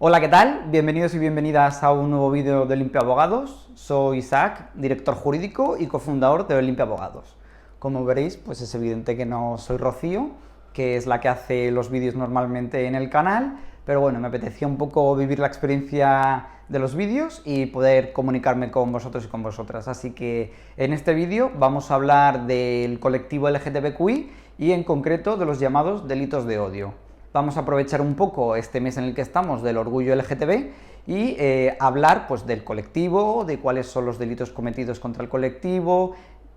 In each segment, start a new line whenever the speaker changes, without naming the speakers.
Hola, ¿qué tal? Bienvenidos y bienvenidas a un nuevo vídeo de Olimpia Abogados. Soy Isaac, director jurídico y cofundador de Olimpia Abogados. Como veréis, pues es evidente que no soy Rocío, que es la que hace los vídeos normalmente en el canal, pero bueno, me apetecía un poco vivir la experiencia de los vídeos y poder comunicarme con vosotros y con vosotras. Así que en este vídeo vamos a hablar del colectivo LGTBQI y en concreto de los llamados delitos de odio. Vamos a aprovechar un poco este mes en el que estamos del orgullo LGTB y hablar pues, del colectivo, de cuáles son los delitos cometidos contra el colectivo,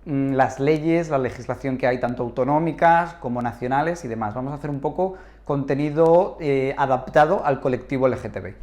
las leyes, la legislación que hay tanto autonómicas como nacionales y demás. Vamos a hacer un poco contenido adaptado al colectivo LGTB.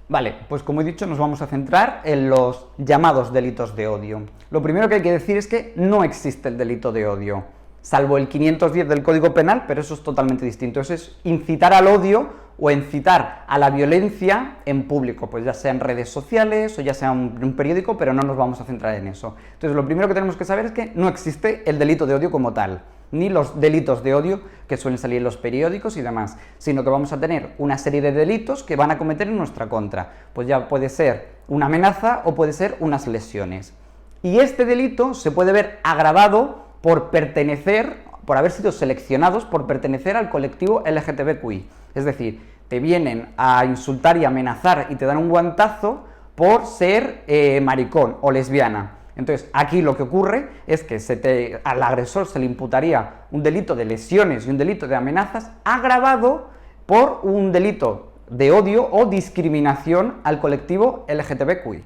Vale, pues como he dicho, nos vamos a centrar en los llamados delitos de odio. Lo primero que hay que decir es que no existe el delito de odio, salvo el 510 del Código Penal, pero eso es totalmente distinto. Eso es incitar al odio o incitar a la violencia en público, pues ya sea en redes sociales o ya sea en un periódico, pero no nos vamos a centrar en eso. Entonces, lo primero que tenemos que saber es que no existe el delito de odio como tal, ni los delitos de odio que suelen salir en los periódicos y demás, sino que vamos a tener una serie de delitos que van a cometer en nuestra contra. Pues ya puede ser una amenaza o puede ser unas lesiones. Y este delito se puede ver agravado por haber sido seleccionados por pertenecer al colectivo LGTBQI. Es decir, te vienen a insultar y amenazar y te dan un guantazo por ser maricón o lesbiana. Entonces, aquí lo que ocurre es que al agresor se le imputaría un delito de lesiones y un delito de amenazas agravado por un delito de odio o discriminación al colectivo LGTBQI.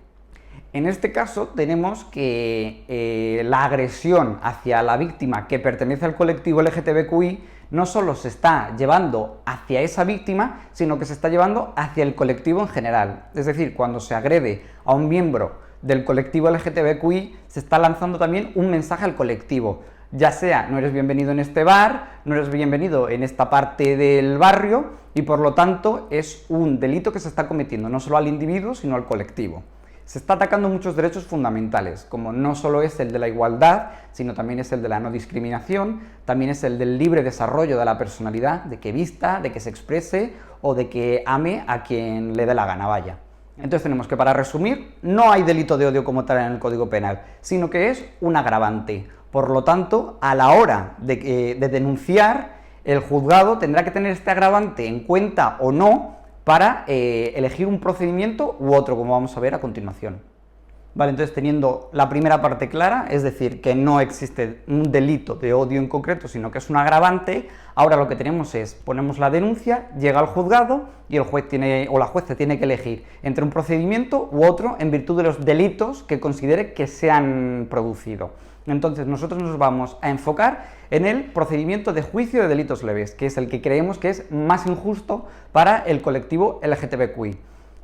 En este caso tenemos que la agresión hacia la víctima que pertenece al colectivo LGTBQI no solo se está llevando hacia esa víctima, sino que se está llevando hacia el colectivo en general. Es decir, cuando se agrede a un miembro del colectivo LGTBQI, se está lanzando también un mensaje al colectivo. Ya sea, no eres bienvenido en este bar, no eres bienvenido en esta parte del barrio, y por lo tanto es un delito que se está cometiendo no solo al individuo, sino al colectivo. Se está atacando muchos derechos fundamentales, como no solo es el de la igualdad, sino también es el de la no discriminación, también es el del libre desarrollo de la personalidad, de que vista, de que se exprese o de que ame a quien le dé la gana, vaya. Entonces tenemos que, para resumir, no hay delito de odio como tal en el Código Penal, sino que es un agravante. Por lo tanto, a la hora de denunciar, el juzgado tendrá que tener este agravante en cuenta o no, para elegir un procedimiento u otro, como vamos a ver a continuación. Vale, entonces teniendo la primera parte clara, es decir, que no existe un delito de odio en concreto, sino que es un agravante, ahora lo que tenemos es, ponemos la denuncia, llega al juzgado y el juez o la jueza tiene que elegir entre un procedimiento u otro en virtud de los delitos que considere que se han producido. Entonces nosotros nos vamos a enfocar en el procedimiento de juicio de delitos leves, que es el que creemos que es más injusto para el colectivo LGTBQI,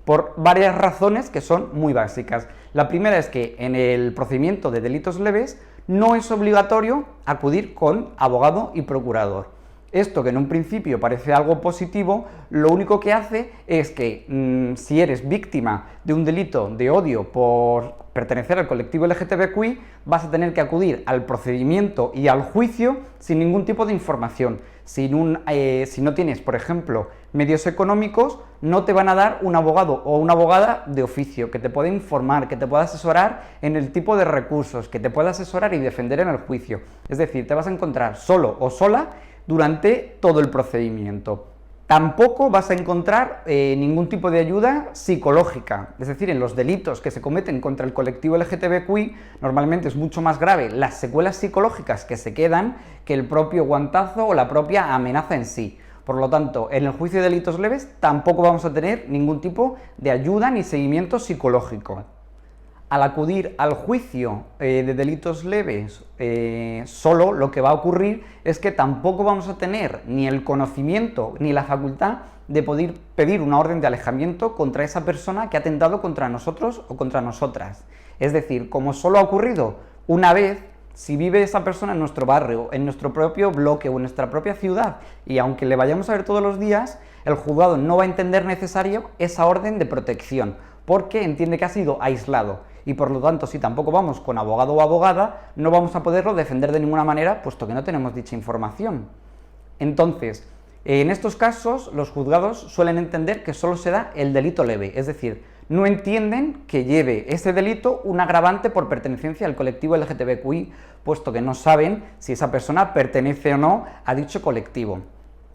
por varias razones que son muy básicas. La primera es que en el procedimiento de delitos leves no es obligatorio acudir con abogado y procurador. Esto, que en un principio parece algo positivo, lo único que hace es que si eres víctima de un delito de odio por pertenecer al colectivo LGTBQI, vas a tener que acudir al procedimiento y al juicio sin ningún tipo de información. Si no tienes, por ejemplo, medios económicos, no te van a dar un abogado o una abogada de oficio que te pueda informar, que te pueda asesorar en el tipo de recursos, que te pueda asesorar y defender en el juicio. Es decir, te vas a encontrar solo o sola durante todo el procedimiento. Tampoco vas a encontrar ningún tipo de ayuda psicológica, es decir, en los delitos que se cometen contra el colectivo LGTBQI, normalmente es mucho más grave las secuelas psicológicas que se quedan que el propio guantazo o la propia amenaza en sí. Por lo tanto, en el juicio de delitos leves tampoco vamos a tener ningún tipo de ayuda ni seguimiento psicológico. Al acudir al juicio de delitos leves, solo lo que va a ocurrir es que tampoco vamos a tener ni el conocimiento ni la facultad de poder pedir una orden de alejamiento contra esa persona que ha atentado contra nosotros o contra nosotras. Es decir, como solo ha ocurrido una vez, si vive esa persona en nuestro barrio, en nuestro propio bloque o en nuestra propia ciudad, y aunque le vayamos a ver todos los días, el juzgado no va a entender necesario esa orden de protección, porque entiende que ha sido aislado. Y por lo tanto, si tampoco vamos con abogado o abogada, no vamos a poderlo defender de ninguna manera, puesto que no tenemos dicha información. Entonces, En estos casos, los juzgados suelen entender que solo se da el delito leve, es decir, no entienden que lleve ese delito un agravante por pertenencia al colectivo LGTBQI, puesto que no saben si esa persona pertenece o no a dicho colectivo.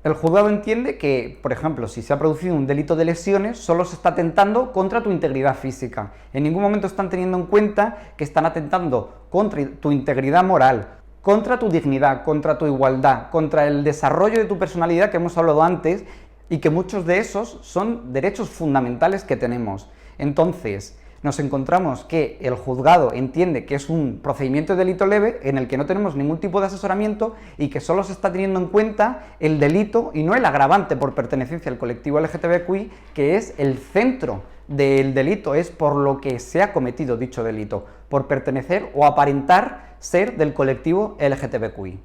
El juzgado entiende que, por ejemplo, si se ha producido un delito de lesiones, solo se está atentando contra tu integridad física. En ningún momento están teniendo en cuenta que están atentando contra tu integridad moral, contra tu dignidad, contra tu igualdad, contra el desarrollo de tu personalidad que hemos hablado antes, y que muchos de esos son derechos fundamentales que tenemos. Entonces, nos encontramos que el juzgado entiende que es un procedimiento de delito leve en el que no tenemos ningún tipo de asesoramiento y que solo se está teniendo en cuenta el delito y no el agravante por pertenencia al colectivo LGTBQI, que es el centro del delito, es por lo que se ha cometido dicho delito, por pertenecer o aparentar ser del colectivo LGTBQI.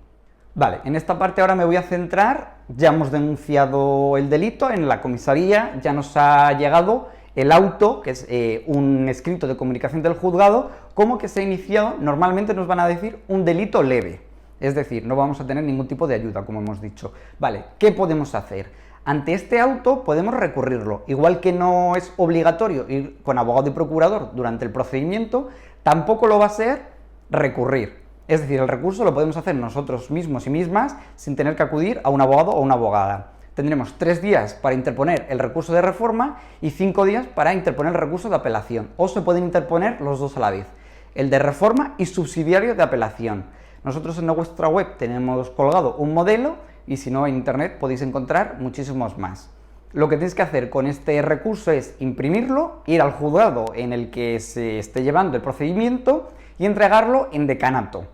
Vale, en esta parte ahora me voy a centrar, ya hemos denunciado el delito en la comisaría, ya nos ha llegado el auto, que es un escrito de comunicación del juzgado, como que se ha iniciado, normalmente nos van a decir un delito leve, es decir, no vamos a tener ningún tipo de ayuda, como hemos dicho. Vale, ¿qué podemos hacer? Ante este auto podemos recurrirlo, igual que no es obligatorio ir con abogado y procurador durante el procedimiento, tampoco lo va a ser recurrir. Es decir, el recurso lo podemos hacer nosotros mismos y mismas sin tener que acudir a un abogado o una abogada. Tendremos 3 días para interponer el recurso de reforma y 5 días para interponer el recurso de apelación, o se pueden interponer los dos a la vez, el de reforma y subsidiario de apelación. Nosotros en nuestra web tenemos colgado un modelo y si no en internet podéis encontrar muchísimos más. Lo que tenéis que hacer con este recurso es imprimirlo, ir al juzgado en el que se esté llevando el procedimiento y entregarlo en decanato.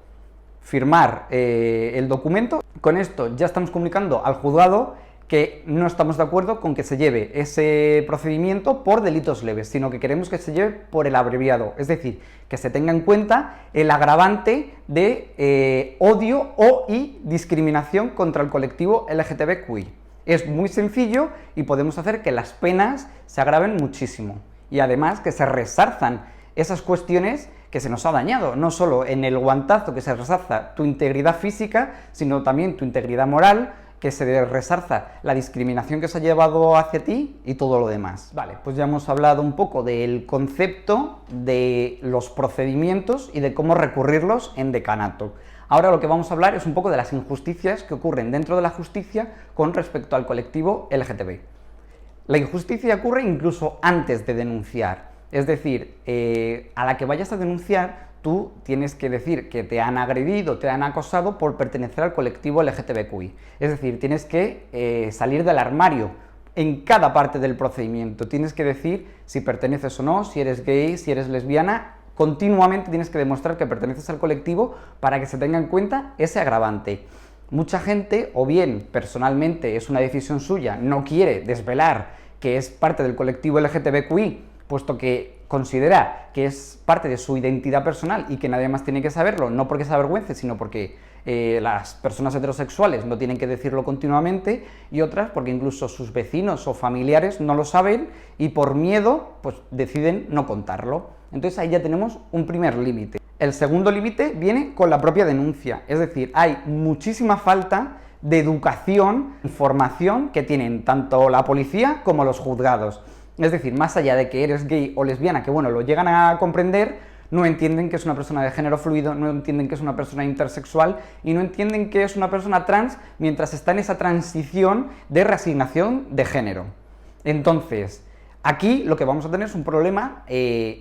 Firmar el documento. Con esto ya estamos comunicando al juzgado que no estamos de acuerdo con que se lleve ese procedimiento por delitos leves, sino que queremos que se lleve por el abreviado, es decir, que se tenga en cuenta el agravante de odio y discriminación contra el colectivo LGTBQI. Es muy sencillo y podemos hacer que las penas se agraven muchísimo y además que se resarzan esas cuestiones que se nos ha dañado, no solo en el guantazo que se resarza tu integridad física, sino también tu integridad moral, que se resarza la discriminación que se ha llevado hacia ti y todo lo demás. Vale, pues ya hemos hablado un poco del concepto de los procedimientos y de cómo recurrirlos en decanato. Ahora lo que vamos a hablar es un poco de las injusticias que ocurren dentro de la justicia con respecto al colectivo LGTB. La injusticia ocurre incluso antes de denunciar, es decir, a la que vayas a denunciar, tú tienes que decir que te han agredido, te han acosado por pertenecer al colectivo LGTBQI. Es decir, tienes que salir del armario en cada parte del procedimiento. Tienes que decir si perteneces o no, si eres gay, si eres lesbiana. Continuamente tienes que demostrar que perteneces al colectivo para que se tenga en cuenta ese agravante. Mucha gente, o bien personalmente es una decisión suya, no quiere desvelar que es parte del colectivo LGTBQI, puesto que considera que es parte de su identidad personal y que nadie más tiene que saberlo, no porque se avergüence, sino porque las personas heterosexuales no tienen que decirlo continuamente, y otras porque incluso sus vecinos o familiares no lo saben y por miedo pues deciden no contarlo. Entonces ahí ya tenemos un primer límite. El segundo límite viene con la propia denuncia, es decir, hay muchísima falta de educación, información que tienen tanto la policía como los juzgados. Es decir, más allá de que eres gay o lesbiana, que bueno, lo llegan a comprender, no entienden que es una persona de género fluido, no entienden que es una persona intersexual y no entienden que es una persona trans mientras está en esa transición de reasignación de género. Entonces, aquí lo que vamos a tener es un problema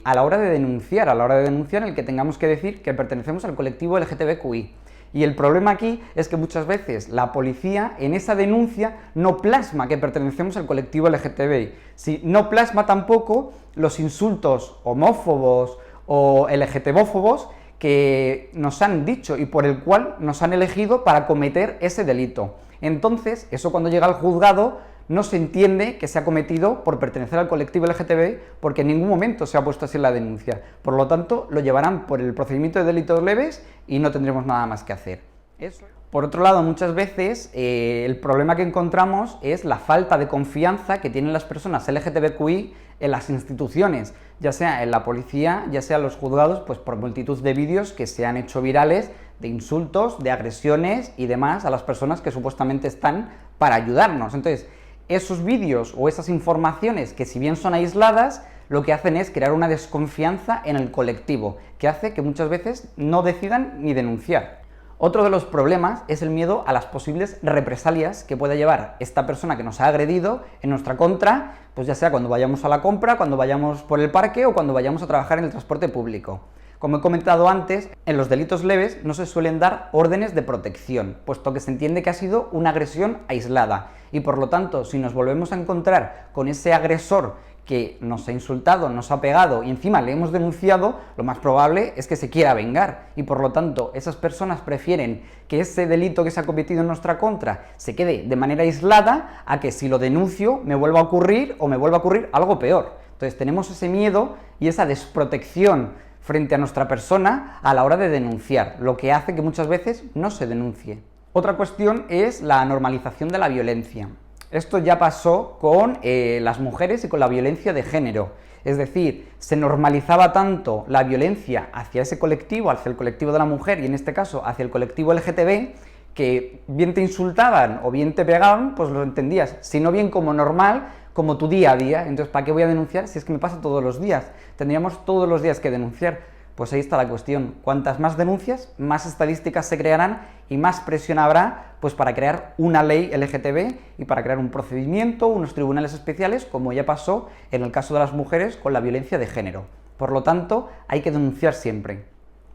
a la hora de denunciar, en el que tengamos que decir que pertenecemos al colectivo LGTBQI. Y el problema aquí es que muchas veces la policía en esa denuncia no plasma que pertenecemos al colectivo LGTBI. Si no plasma tampoco los insultos homófobos o LGTBófobos que nos han dicho y por el cual nos han elegido para cometer ese delito. Entonces, eso cuando llega al juzgado no se entiende que se ha cometido por pertenecer al colectivo LGTB porque en ningún momento se ha puesto así en la denuncia. Por lo tanto, lo llevarán por el procedimiento de delitos leves y no tendremos nada más que hacer. Eso. Por otro lado, muchas veces el problema que encontramos es la falta de confianza que tienen las personas LGTBQI en las instituciones, ya sea en la policía, ya sea en los juzgados, pues por multitud de vídeos que se han hecho virales de insultos, de agresiones y demás a las personas que supuestamente están para ayudarnos. Entonces, esos vídeos o esas informaciones que si bien son aisladas, lo que hacen es crear una desconfianza en el colectivo, que hace que muchas veces no decidan ni denunciar. Otro de los problemas es el miedo a las posibles represalias que pueda llevar esta persona que nos ha agredido en nuestra contra, pues ya sea cuando vayamos a la compra, cuando vayamos por el parque o cuando vayamos a trabajar en el transporte público. Como he comentado antes, en los delitos leves no se suelen dar órdenes de protección, puesto que se entiende que ha sido una agresión aislada y por lo tanto, si nos volvemos a encontrar con ese agresor que nos ha insultado, nos ha pegado y encima le hemos denunciado, lo más probable es que se quiera vengar y por lo tanto esas personas prefieren que ese delito que se ha cometido en nuestra contra se quede de manera aislada a que si lo denuncio me vuelva a ocurrir o me vuelva a ocurrir algo peor. Entonces tenemos ese miedo y esa desprotección frente a nuestra persona a la hora de denunciar, lo que hace que muchas veces no se denuncie. Otra cuestión es la normalización de la violencia. Esto ya pasó con las mujeres y con la violencia de género. Es decir, se normalizaba tanto la violencia hacia ese colectivo, hacia el colectivo de la mujer y en este caso hacia el colectivo LGTB, que bien te insultaban o bien te pegaban, pues lo entendías, si no bien como normal, como tu día a día. Entonces, ¿para qué voy a denunciar si es que me pasa todos los días? Tendríamos todos los días que denunciar. Pues ahí está la cuestión. Cuantas más denuncias, más estadísticas se crearán y más presión habrá pues para crear una ley LGTB y para crear un procedimiento, unos tribunales especiales, como ya pasó en el caso de las mujeres con la violencia de género. Por lo tanto, hay que denunciar siempre.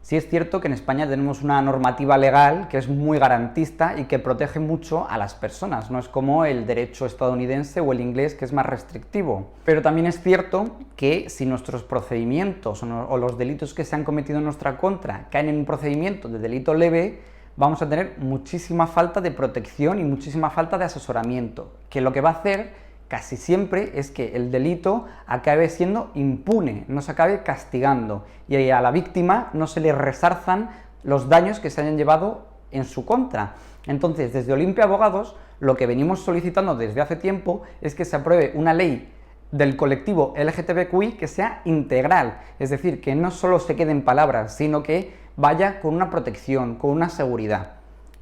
Sí es cierto que en España tenemos una normativa legal que es muy garantista y que protege mucho a las personas, no es como el derecho estadounidense o el inglés, que es más restrictivo. Pero también es cierto que si nuestros procedimientos o los delitos que se han cometido en nuestra contra caen en un procedimiento de delito leve, vamos a tener muchísima falta de protección y muchísima falta de asesoramiento, que lo que va a hacer casi siempre es que el delito acabe siendo impune, no se acabe castigando y a la víctima no se le resarzan los daños que se hayan llevado en su contra. Entonces, desde Olimpia Abogados, lo que venimos solicitando desde hace tiempo es que se apruebe una ley del colectivo LGTBQI que sea integral, es decir, que no solo se quede en palabras, sino que vaya con una protección, con una seguridad.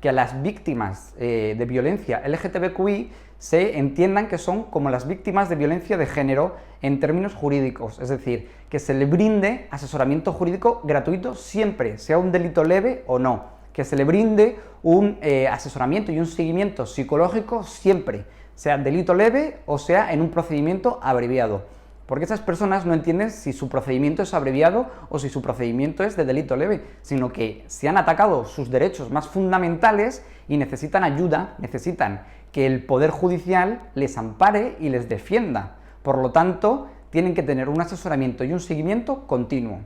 Que a las víctimas de violencia LGTBQI se entiendan que son como las víctimas de violencia de género en términos jurídicos, es decir, que se le brinde asesoramiento jurídico gratuito siempre, sea un delito leve o no, que se le brinde un asesoramiento y un seguimiento psicológico siempre, sea delito leve o sea en un procedimiento abreviado. Porque esas personas no entienden si su procedimiento es abreviado o si su procedimiento es de delito leve, sino que se han atacado sus derechos más fundamentales y necesitan ayuda, necesitan que el Poder Judicial les ampare y les defienda. Por lo tanto, tienen que tener un asesoramiento y un seguimiento continuo.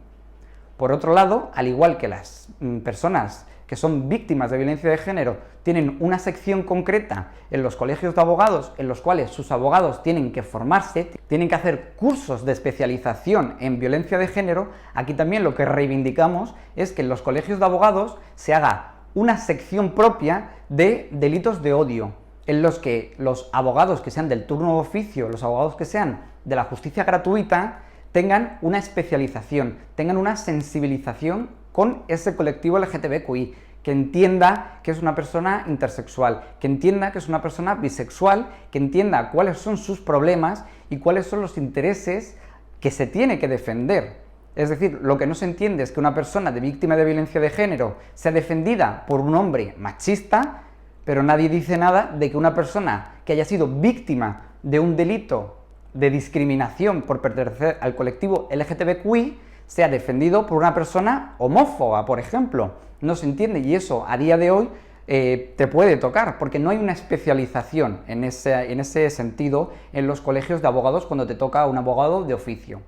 Por otro lado, al igual que las personas que son víctimas de violencia de género tienen una sección concreta en los colegios de abogados en los cuales sus abogados tienen que formarse, tienen que hacer cursos de especialización en violencia de género, aquí también lo que reivindicamos es que en los colegios de abogados se haga una sección propia de delitos de odio, en los que los abogados que sean del turno de oficio, los abogados que sean de la justicia gratuita, tengan una especialización, tengan una sensibilización con ese colectivo LGTBQI, que entienda que es una persona intersexual, que entienda que es una persona bisexual, que entienda cuáles son sus problemas y cuáles son los intereses que se tiene que defender. Es decir, lo que no se entiende es que una persona víctima de violencia de género sea defendida por un hombre machista, pero nadie dice nada de que una persona que haya sido víctima de un delito de discriminación por pertenecer al colectivo LGTBQI sea defendido por una persona homófoba, por ejemplo. No se entiende y eso a día de hoy te puede tocar, porque no hay una especialización en ese sentido en los colegios de abogados cuando te toca un abogado de oficio.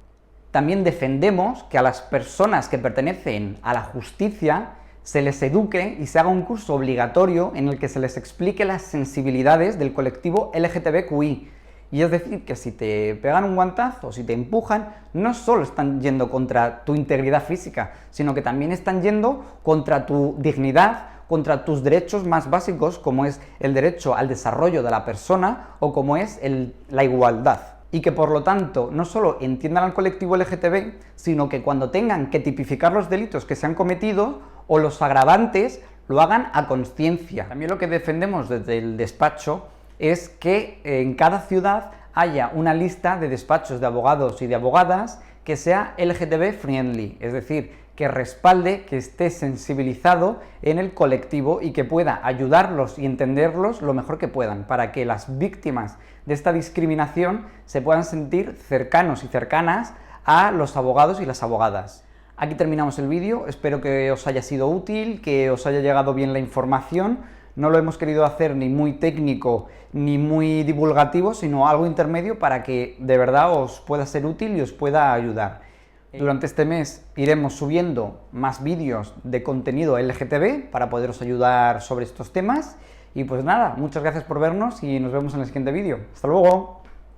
También defendemos que a las personas que pertenecen a la justicia se les eduque y se haga un curso obligatorio en el que se les explique las sensibilidades del colectivo LGTBQI. Y es decir, que si te pegan un guantazo, si te empujan, no solo están yendo contra tu integridad física, sino que también están yendo contra tu dignidad, contra tus derechos más básicos, como es el derecho al desarrollo de la persona o como es la igualdad. Y que por lo tanto no solo entiendan al colectivo LGTB, sino que cuando tengan que tipificar los delitos que se han cometido o los agravantes lo hagan a conciencia. También lo que defendemos desde el despacho es que en cada ciudad haya una lista de despachos de abogados y de abogadas que sea LGTB friendly, es decir, que respalde, que esté sensibilizado en el colectivo y que pueda ayudarlos y entenderlos lo mejor que puedan, para que las víctimas de esta discriminación se puedan sentir cercanos y cercanas a los abogados y las abogadas. Aquí terminamos el vídeo, espero que os haya sido útil, que os haya llegado bien la información. No lo hemos querido hacer ni muy técnico ni muy divulgativo, sino algo intermedio para que de verdad os pueda ser útil y os pueda ayudar. Durante este mes iremos subiendo más vídeos de contenido LGTB para poderos ayudar sobre estos temas. Y pues nada, muchas gracias por vernos y nos vemos en el siguiente vídeo. ¡Hasta luego!